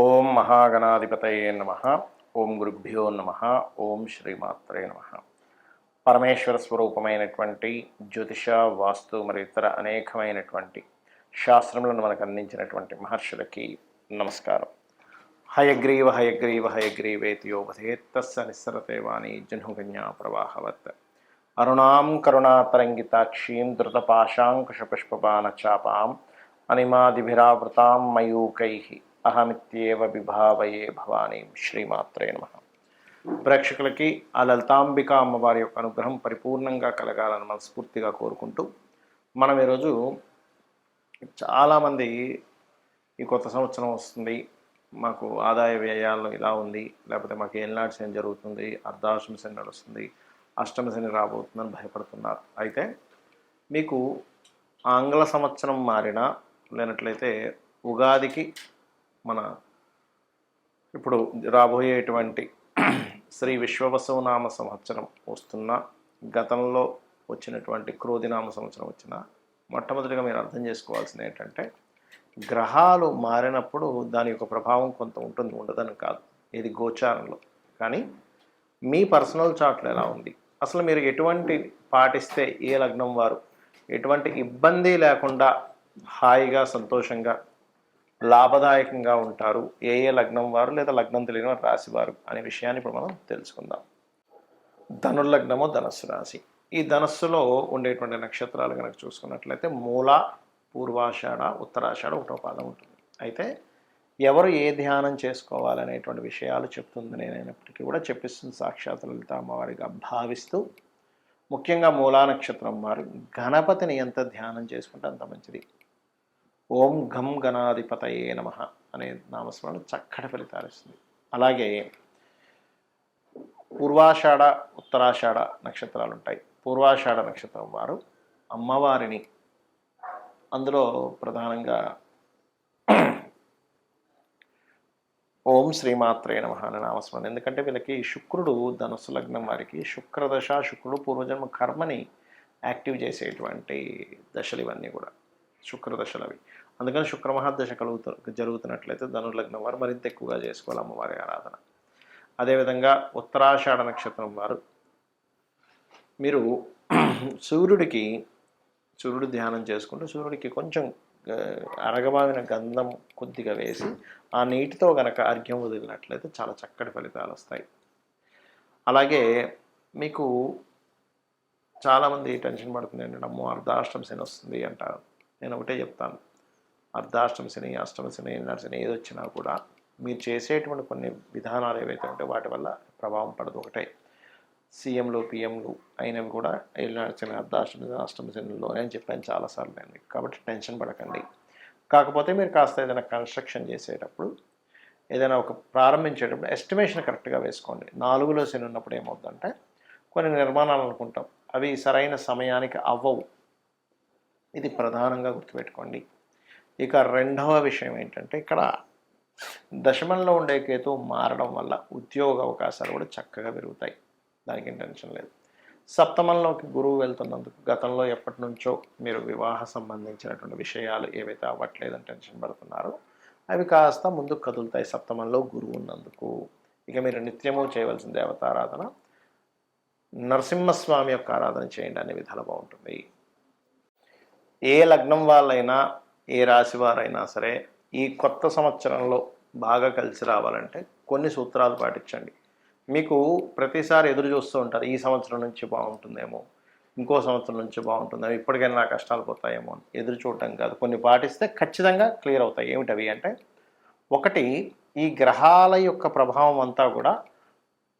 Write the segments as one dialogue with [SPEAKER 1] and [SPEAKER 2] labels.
[SPEAKER 1] ఓం మహాగణాధిపతయే నమ. ఓం గురుభ్యో నమ. ఓం శ్రీమాత్రే నమ. పరమేశ్వర స్వరూపమైనటువంటి జ్యోతిష, వాస్తు మరియు ఇతర అనేకమైనటువంటి శాస్త్రములను మనకు అందించినటువంటి మహర్షులకి నమస్కారం. హయగ్రీవ హయగ్రీవ హయగ్రీవేతి యోపథేత్తస్స నిస్సరతే వాణి జహ్నుగన్యా ప్రవాహవత్. అరుణాం కరుణాతరంగితాక్షీం ధృతపాశాంకుశపుష్పబాణచాపాం అనిమాదిభిరావృతాం మయూకైః అహమిత్యేవ విభావయే భవానీం. శ్రీమాత్రే నమః. ప్రేక్షకులకి ఆ లలితాంబిక అమ్మవారి యొక్క అనుగ్రహం పరిపూర్ణంగా కలగాలని మనస్ఫూర్తిగా కోరుకుంటూ, మనం ఈరోజు చాలామంది ఈ కొత్త సంవత్సరం వస్తుంది, మాకు ఆదాయ వ్యయాల్లో ఇలా ఉంది, లేకపోతే మాకు ఏలినాటి శని జరుగుతుంది, అర్ధాష్టమ శని నడుస్తుంది, అష్టమ శని రాబోతుందని భయపడుతున్నారు. అయితే మీకు ఆంగ్ల సంవత్సరం మారినా లేనట్లయితే ఉగాదికి మన ఇప్పుడు రాబోయేటువంటి శ్రీ విశ్వవసునామ సంవత్సరం వస్తున్న, గతంలో వచ్చినటువంటి క్రోధినామ సంవత్సరం వచ్చిన, మొట్టమొదటిగా మీరు అర్థం చేసుకోవాల్సింది ఏంటంటే, గ్రహాలు మారినప్పుడు దాని యొక్క ప్రభావం కొంత ఉంటుంది, ఉండదని కాదు, ఇది గోచారంలో. కానీ మీ పర్సనల్ చార్ట్లో ఎలా ఉంది, అసలు మీరు ఎటువంటి పాటిస్తే ఏ లగ్నం వారు ఎటువంటి ఇబ్బంది లేకుండా హాయిగా సంతోషంగా లాభదాయకంగా ఉంటారు, ఏ లగ్నం వారు లేదా లగ్నం తెలియని వారు రాశి వారు అనే విషయాన్ని ఇప్పుడు మనం తెలుసుకుందాం. ధనుర్లగ్నము ధనస్సు రాశి. ఈ ధనస్సులో ఉండేటువంటి నక్షత్రాలు కనుక చూసుకున్నట్లయితే మూల, పూర్వాషాఢ, ఉత్తరాషాఢ ఒకటో పాదం ఉంటుంది. అయితే ఎవరు ఏ ధ్యానం చేసుకోవాలనేటువంటి విషయాలు చెప్తుంది నేనైనప్పటికీ కూడా చెప్పిస్తుంది సాక్షాత్ లలిత అమ్మవారిగా భావిస్తూ, ముఖ్యంగా మూలా నక్షత్రం వారు గణపతిని ఎంత ధ్యానం చేసుకుంటే అంత మంచిది. ఓం ఘం గణాధిపతయే నమః అనే నామస్మరణ చక్కటి ఫలితాలు ఇస్తుంది. అలాగే పూర్వాషాఢ, ఉత్తరాషాఢ నక్షత్రాలు ఉంటాయి. పూర్వాషాఢ నక్షత్రం వారు అమ్మవారిని అందులో ప్రధానంగా ఓం శ్రీమాత్రే నమః అనే నామస్మరణ. ఎందుకంటే వీళ్ళకి శుక్రుడు ధనుస్సు లగ్నం వారికి శుక్రదశ, శుక్రుడు పూర్వజన్మ కర్మని యాక్టివ్ చేసేటువంటి దశలు ఇవన్నీ కూడా శుక్రదశలు అవి. అందుకని శుక్రమహాదశ జరుగుతున్నట్లయితే ధనుర్లగ్నం వారు మరింత ఎక్కువగా చేసుకోవాలి అమ్మవారి ఆరాధన. అదేవిధంగా ఉత్తరాషాఢ నక్షత్రం వారు మీరు సూర్యుడు ధ్యానం చేసుకుంటూ సూర్యుడికి కొంచెం అరగబావిన గంధం కొద్దిగా వేసి ఆ నీటితో గనక అర్ఘ్యం వదిలినట్లయితే చాలా చక్కటి ఫలితాలు వస్తాయి. అలాగే మీకు చాలామంది టెన్షన్ పడుతుంది ఏంటంటే, అమ్మో అర్ధాష్టమ శని వస్తుంది అంటారు. నేను ఒకటే చెప్తాను, అర్ధాష్టమ శని, అష్టమ శని, ఏలినాటి శని ఏది వచ్చినా కూడా మీరు చేసేటువంటి కొన్ని విధానాలు ఏవైతే ఉంటాయో వాటి వల్ల ప్రభావం పడదు. ఒకటే, సీఎంలు పిఎంలు అయినవి కూడా ఏలినాటి శని, అర్ధాష్టమ శని, అష్టమ శనిలోనే అని చెప్పాను చాలాసార్లు నేను. కాబట్టి టెన్షన్ పడకండి. కాకపోతే మీరు కాస్త ఏదైనా కన్స్ట్రక్షన్ చేసేటప్పుడు, ఏదైనా ఒక ప్రారంభించేటప్పుడు ఎస్టిమేషన్ కరెక్ట్గా వేసుకోండి. 4లో శని ఉన్నప్పుడు ఏమవుతుందంటే, కొన్ని నిర్మాణాలు అనుకుంటాం, అవి సరైన సమయానికి అవ్వవు. ఇది ప్రధానంగా గుర్తుపెట్టుకోండి. ఇక రెండవ విషయం ఏంటంటే, ఇక్కడ దశమంలో ఉండే కేతు మారడం వల్ల ఉద్యోగ అవకాశాలు కూడా చక్కగా పెరుగుతాయి, దానికి టెన్షన్ లేదు. సప్తమంలోకి గురువు వెళ్తున్నందుకు గతంలో ఎప్పటి నుంచో మీరు వివాహ సంబంధించినటువంటి విషయాలు ఏవైతే అవ్వట్లేదని టెన్షన్ పడుతున్నారో అవి కాస్త ముందుకు కదులుతాయి సప్తమంలో గురువు ఉన్నందుకు. ఇక మీరు నిత్యము చేయవలసిన దేవతారాధన నరసింహస్వామి యొక్క ఆరాధన చేయండి, అనే విధాలు బాగుంటుంది. ఏ లగ్నం వాళ్ళైనా ఏ రాశి వారైనా సరే ఈ కొత్త సంవత్సరంలో బాగా కలిసి రావాలంటే కొన్ని సూత్రాలు పాటించండి. మీకు ప్రతిసారి ఎదురు చూస్తూ ఉంటారు, ఈ సంవత్సరం నుంచి బాగుంటుందేమో, ఇంకో సంవత్సరం నుంచి బాగుంటుందేమో, ఇప్పటికైనా నా కష్టాలు పోతాయేమో అని ఎదురు చూడటం కాదు. కొన్ని పాటిస్తే ఖచ్చితంగా క్లియర్ అవుతాయి. ఏమిటవి అంటే, ఒకటి, ఈ గ్రహాల యొక్క ప్రభావం అంతా కూడా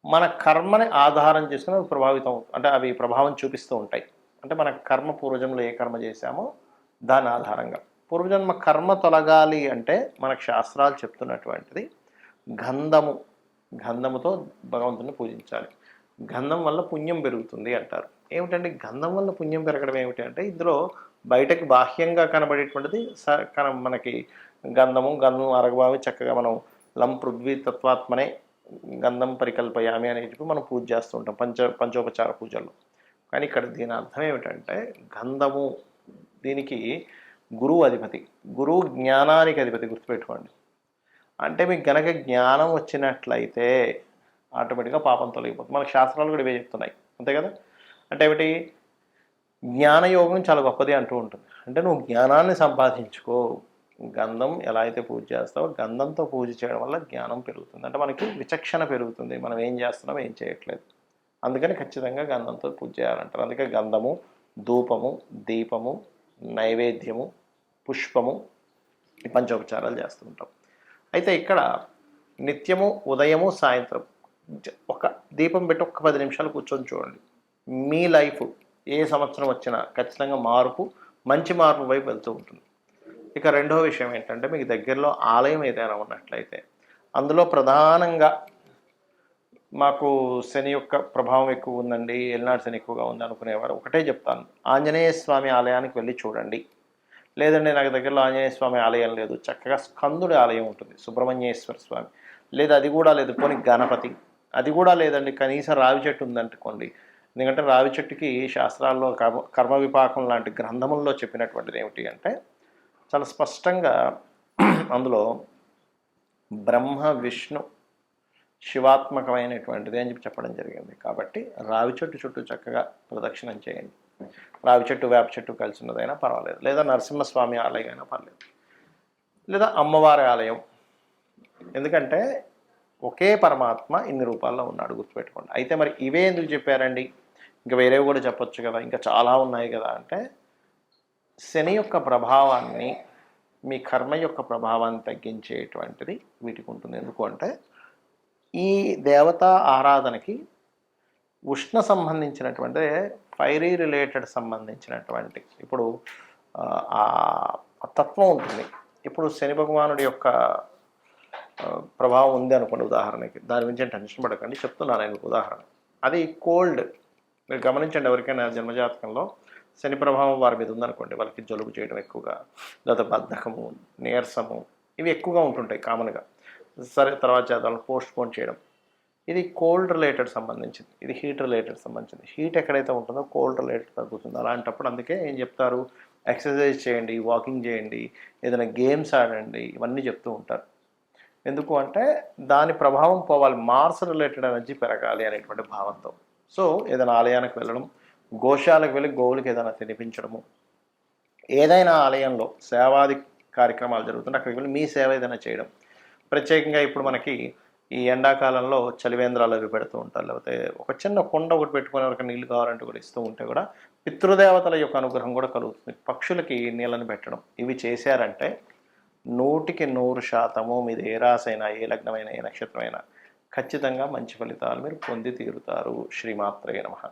[SPEAKER 1] మన కర్మని ఆధారం చేసుకుని అవి ప్రభావితం, అంటే అవి ప్రభావం చూపిస్తూ ఉంటాయి. అంటే మన కర్మ పూర్వజన్మలో ఏ కర్మ చేశామో దాని ఆధారంగా పూర్వజన్మ కర్మ తొలగాలి అంటే మనకు శాస్త్రాలు చెప్తున్నటువంటిది గంధముతో భగవంతుని పూజించాలి. గంధం వల్ల పుణ్యం పెరుగుతుంది అంటారు. ఏమిటంటే గంధం వల్ల పుణ్యం పెరగడం ఏమిటి అంటే, ఇందులో బయటకు బాహ్యంగా కనబడేటువంటిది మనకి గంధం అరగబావి చక్కగా మనం లం పృథ్వీ తత్వాత్మనే గంధం పరికల్పయామి అని చెప్పి మనం పూజ చేస్తూ ఉంటాం పంచోపచార పూజల్లో. కానీ ఇక్కడ దీని అర్థం ఏమిటంటే, గంధము దీనికి గురువు అధిపతి, గురువు జ్ఞానానికి అధిపతి, గుర్తుపెట్టుకోండి. అంటే మీకు గనక జ్ఞానం వచ్చినట్లయితే ఆటోమేటిక్గా పాపం తొలగిపోతుంది. మనకు శాస్త్రాలు కూడా ఇవే చెప్తున్నాయి, అంతే కదా. అంటే ఏమిటి, జ్ఞానయోగం చాలా గొప్పది అంటూ ఉంటుంది. అంటే నువ్వు జ్ఞానాన్ని సంపాదించుకో. గంధం ఎలా అయితే పూజ చేస్తావో గంధంతో పూజ చేయడం వల్ల జ్ఞానం పెరుగుతుంది. అంటే మనకి విచక్షణ పెరుగుతుంది, మనం ఏం చేస్తున్నాం ఏం చేయట్లేదు. అందుకని ఖచ్చితంగా గంధంతో పూజ చేయాలంటారు. అందుకే గంధము, ధూపము, దీపము, నైవేద్యము, పుష్పము, ఈ పంచోపచారాలు చేస్తుంటాం. అయితే ఇక్కడ నిత్యము ఉదయము సాయంత్రం ఒక దీపం పెట్టి ఒక 10 నిమిషాలు కూర్చొని చూడండి. మీ లైఫ్ ఏ సంవత్సరం వచ్చినా ఖచ్చితంగా మార్పు, మంచి మార్పు వైపు వెళ్తూ ఉంటుంది. ఇక రెండో విషయం ఏంటంటే, మీకు దగ్గరలో ఆలయం ఏదైనా ఉన్నట్లయితే అందులో ప్రధానంగా మాకు శని యొక్క ప్రభావం ఎక్కువ ఉందండి, ఏలినాడు శని ఎక్కువగా ఉంది అనుకునేవారు ఒకటే చెప్తాను, ఆంజనేయ స్వామి ఆలయానికి వెళ్ళి చూడండి. లేదండి నాకు దగ్గరలో ఆంజనేయ స్వామి ఆలయం లేదు, చక్కగా స్కందుడి ఆలయం ఉంటుంది, సుబ్రహ్మణ్యేశ్వర స్వామి, లేదా అది కూడా లేదు పోనీ గణపతి, అది కూడా లేదండి కనీసం రావి చెట్టు ఉందనుకోండి. ఎందుకంటే రావి చెట్టుకి శాస్త్రాల్లో కర్మ విపాకం లాంటి గ్రంథముల్లో చెప్పినటువంటిది ఏమిటి అంటే, చాలా స్పష్టంగా అందులో బ్రహ్మ విష్ణు శివాత్మకమైనటువంటిది అని చెప్పడం జరిగింది. కాబట్టి రావి చెట్టు చుట్టూ చక్కగా ప్రదక్షిణం చేయండి. రావి చెట్టు వేప చెట్టు కలిసి ఉన్నదైనా పర్వాలేదు, లేదా నరసింహస్వామి ఆలయం అయినా పర్లేదు, లేదా అమ్మవారి ఆలయం. ఎందుకంటే ఒకే పరమాత్మ ఇన్ని రూపాల్లో ఉన్నాడు, గుర్తుపెట్టుకోండి. అయితే మరి ఇవే ఎందుకు చెప్పారండి, ఇంకా వేరేవి కూడా చెప్పొచ్చు కదా, ఇంకా చాలా ఉన్నాయి కదా అంటే, శని యొక్క ప్రభావాన్ని, మీ కర్మ యొక్క ప్రభావాన్ని తగ్గించేటువంటిది వీటికి ఉంటుంది. ఎందుకు అంటే ఈ దేవతా ఆరాధనకి ఉష్ణ సంబంధించినటువంటి, ఫైరీ రిలేటెడ్ సంబంధించినటువంటి ఇప్పుడు ఆ తత్వం ఉంటుంది. ఇప్పుడు శని భగవానుడి యొక్క ప్రభావం ఉంది అనుకోండి ఉదాహరణకి, దాని గురించి టెన్షన్ పడకండి, చెప్తున్నాను నేను ఉదాహరణ. అది కోల్డ్, మీరు గమనించండి, ఎవరికైనా జన్మజాతకంలో శని ప్రభావం వారి మీద ఉందనుకోండి, వాళ్ళకి జలుబు చేయడం ఎక్కువగా, లేదా బద్ధకము, నీరసము, ఇవి ఎక్కువగా ఉంటుంటాయి కామన్గా. సరే తర్వాత చేద్దాం, పోస్ట్ పోన్ చేయడం, ఇది కోల్డ్ రిలేటెడ్ సంబంధించింది, ఇది హీట్ రిలేటెడ్ సంబంధించింది. హీట్ ఎక్కడైతే ఉంటుందో కోల్డ్ రిలేటెడ్ తగ్గుతుంది. అలాంటప్పుడు అందుకే ఏం చెప్తారు, ఎక్సర్సైజ్ చేయండి, వాకింగ్ చేయండి, ఏదైనా గేమ్స్ ఆడండి, ఇవన్నీ చెప్తూ ఉంటారు. ఎందుకు అంటే దాని ప్రభావం పోవాలి, మార్స్ రిలేటెడ్ ఎనర్జీ పెరగాలి అనేటువంటి భావంతో. సో ఏదైనా ఆలయానికి వెళ్ళడం, గోశాలకు వెళ్ళి గోవులకి ఏదైనా తినిపించడము, ఏదైనా ఆలయంలో సేవాది కార్యక్రమాలు జరుగుతుంటే అక్కడికి వెళ్ళి మీ సేవ ఏదైనా చేయడం. ప్రత్యేకంగా ఇప్పుడు మనకి ఈ ఎండాకాలంలో చలివేంద్రాలు అవి పెడుతూ ఉంటారు, లేకపోతే ఒక చిన్న కొండ ఒకటి పెట్టుకుని ఎవరికి నీళ్ళు కావాలంటే కూడా ఇస్తూ ఉంటే కూడా పితృదేవతల యొక్క అనుగ్రహం కూడా కలుగుతుంది. పక్షులకి నీళ్ళని పెట్టడం, ఇవి చేశారంటే 100% మీది ఏ రాసైనా, ఏ లగ్నమైనా, ఏ నక్షత్రమైనా ఖచ్చితంగా మంచి ఫలితాలు మీరు పొంది తీరుతారు. శ్రీమాత్రే నమః.